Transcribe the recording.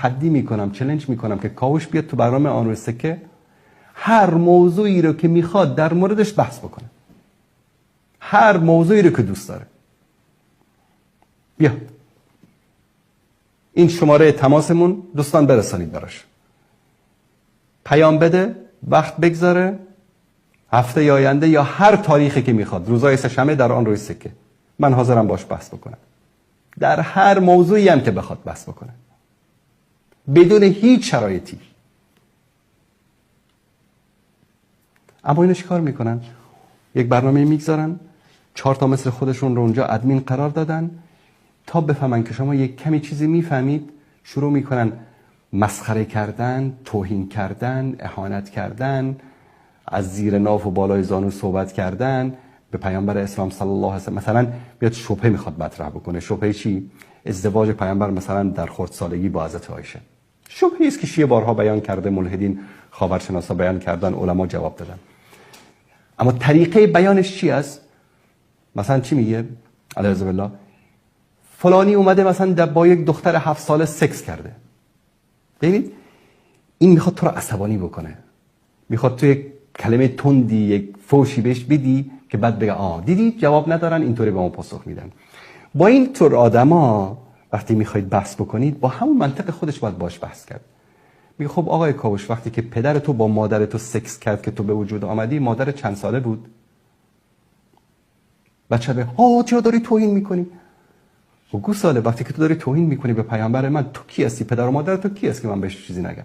تحدی میکنم، چالش میکنم که کاوش بیاد تو برنامه آن روی سکه هر موضوعی رو که میخواد در موردش بحث بکنه، هر موضوعی رو که دوست داره. بیا این شماره تماسمون دوستان برسانید براش، پیام بده، وقت بگذاره، هفته آینده یا هر تاریخی که میخواد، روزهای سه‌شنبه در آن روی سکه، من حاضرم باش بحث بکنم، در هر موضوعی هم که بخواد بحث بکنه، بدون هیچ شرایطی. اما اینو چیکار میکنن؟ یک برنامه میگذارن، 4 تا مثل خودشون رو اونجا ادمین قرار دادن تا بفهمن که شما یک کمی چیزی میفهمید، شروع میکنن مسخره کردن، توهین کردن، اهانت کردن، از زیر ناف و بالای زانو صحبت کردن به پیامبر اسلام صلی الله علیه و مثلا بیاد شبهه میخواد مطرح بکنه. شبهه چی؟ ازدواج پیامبر مثلا در خردسالگی با حضرت عایشه. شبهه است که شیعه بارها بیان کرده، ملحدین خاورشناسا بیان کردن، علما جواب دادن. اما طریقه بیانش چی است؟ مثلا چی میگه؟ علیه بالله فلانی اومده مثلا با یک دختر 7 ساله سکس کرده. ببینید این میخواد تو رو عصبانی بکنه، میخواد تو یک کلمه تندی، یک فوشی بهش بدی که بعد بگه دیدی جواب ندارن، اینطوری به ما پاسخ میدن. با این طور آدما وقتی میخواید بحث بکنید با همون منطق خودش باید باش بحث کرد. میگه خب آقای کاوش وقتی که پدر تو با مادر تو سکس کرد که تو به وجود آمدی، مادر چند ساله بود؟ بچه به چرا داری توهین میکنی؟ و گوساله وقتی که تو داری توهین میکنی به پیامبر من، تو کی هستی؟ پدر و مادر تو کی هست که من بهش چیزی نگم؟